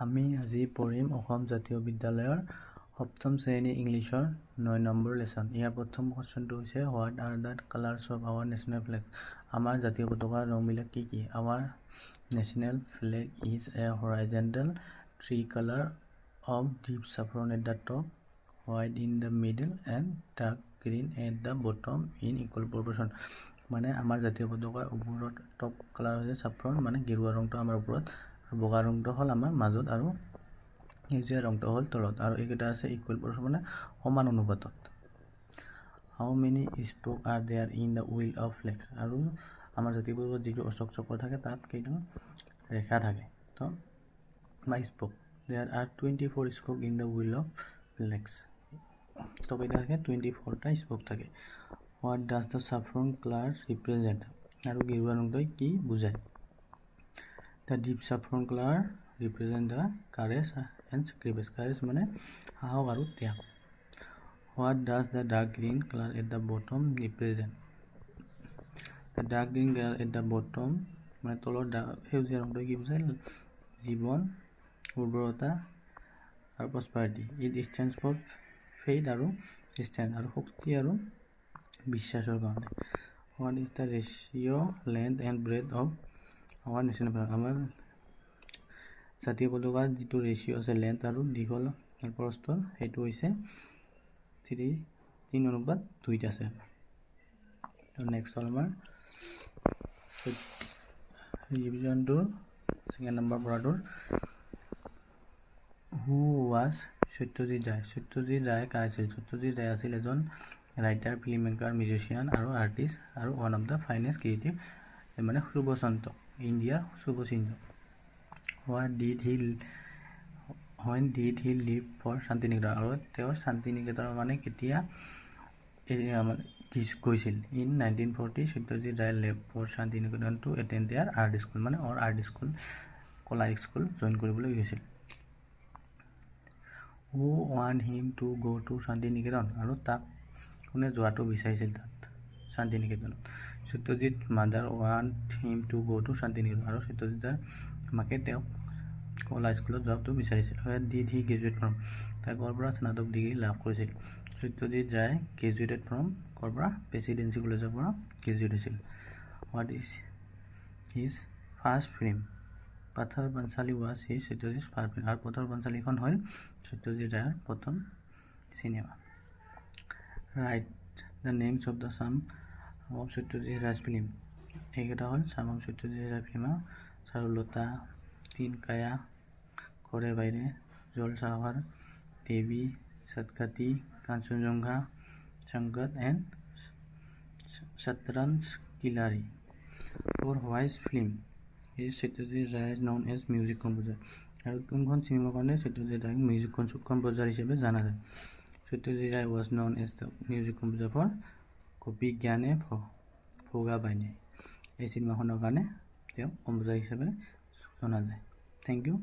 আমি আজি পঢ়িম অসম জাতীয় বিদ্যালয়ৰ সপ্তম শ্ৰেণী ইংলিছৰ 9 নম্বৰ লেসন। ইয়াৰ প্ৰথম কোৱেশ্চনটো হৈছে what are the colours of our national flag. আমাৰ জাতীয় পতাকাৰ ৰংবিলাক কি কি? Our national flag is a horizontal tricolor of deep saffron at the top, white in the middle and dark green at the bottom in equal proportion। মানে আমাৰ জাতীয় পতাকাৰ ওপৰত টপ কালাৰ হৈছে saffron, মানে গেৰুৱা ৰংটো আমাৰ ওপৰত, বগা ৰংটো হ'ল আমাৰ মাজত আৰু সেউজীয়া ৰংটো হ'ল তলত, আৰু এইকেইটা আছে ইকুৱেল প্ৰপৰ্শন মানে সমান অনুপাতত। How many spoke are there in the wheel of flags. আৰু আমাৰ জাতীয় পতাকাত যিটো অশোক চক্ৰ থাকে তাত কেইটা ৰেখা থাকে তো বা spoke. There are 24 spoke in the wheel of flags. তো কেইটা থাকে 24টা স্পোক থাকে। What does the saffron colours represent. আৰু গেৰুৱা ৰংটোৱে কি বুজায়? The deep saffron color represent the courage and sacrifice। Courage মানে সাহস আৰু ত্যাগ। What does the dark green color at the bottom represent? The dark green color at the bottom মানে তলৰ সেউজীয়া ৰংটো কি বুজায়? জীৱন, উৰ্বৰতা আৰু prosperity। It stands for faith আৰু strength আৰু শক্তি আৰু বিশ্বাসৰ কাৰণে। What is the ratio, length and breadth of our national flag? আমাৰ জাতীয় পতাকাৰ যিটো ৰেচিঅ' আছে লেন্থ আৰু দীঘল আৰু প্ৰস্থ, সেইটো হৈছে 3:2 আছে। নেক্সট হ'ল আমাৰ ৰিভিজনটোৰ ছেকেণ্ড নম্বৰ পঢ়াটোৰ হু ৱাজ সত্যজিৎ ৰায়। সত্যজিৎ ৰায় কাৰ আছিল? সত্যজিৎ ৰায় আছিল এজন ৰাইটাৰ, ফিল্ম মেকাৰ, মিউজিচিয়ান আৰু আৰ্টিষ্ট আৰু one of the finest creative, মানে শুভচিন্তক, ইণ্ডিয়াৰ শুভচিন্তক। When did he leave for Santiniketan? আৰু তেওঁ শান্তিনিকেতনৰ কাৰণে কেতিয়া গৈছিল? In 1940 Satyajit Ray left for Santiniketan to attend their art school, মানে আৰ্ট স্কুল, কলা স্কুল জইন কৰিবলৈ গৈছিল। Who want him to go to Shantiniketan? আৰু তাক কোনে যোৱাটো বিচাৰিছিল তাত শান্তিনিকেতনত? Satyajit mother want him to go to Shantiniketan, আৰু সত্যজিৎৰ মাকে তেওঁক কলা স্কুলত যোৱাটো বিচাৰিছিল। Where did he graduate from? তাই ক'ৰ পৰা স্নাতক ডিগ্ৰী লাভ কৰিছিল? সত্যজিৎ ৰায় গ্ৰেজুৱেটেড ফ্ৰম ক'ৰ পৰা? প্ৰেচিডেঞ্চি কলেজৰ পৰা গ্ৰেজুৱেট হৈছিল। What is his first film? Pather Panchali was his Satyajit first film, আৰু পথৰ পাঞ্চালীখন হ'ল সত্যজিৎ ৰায়ৰ প্ৰথম চিনেমা। Write the names of the some of Satyajit Ray's film। এইকেইটা হ'ল some of সত্যজিৎ ৰায়ৰ ফিল্ম: চাৰুলতা, তিনকায়া, ঘৰে বাইৰে, জলছাৱাৰ, দেৱী, সতগাতি, কাঞ্চনজংঘা, সংগত and Shatranj Khiladi. For which film is Satyajit Ray known as music composer? আৰু কোনখন চিনেমাৰ কাৰণে সত্যজিৎ ৰায়ক মিউজিক কম্পোজাৰ হিচাপে জনা যায়? সত্যজিৎ ৰায় was known as the music composer for কবি জ্ঞানে ভোগা বাইনে। এই চিনেমাখনৰ কাৰণে তেওঁ কম্পোজাৰ হিচাপে জনা যায়। Thank U.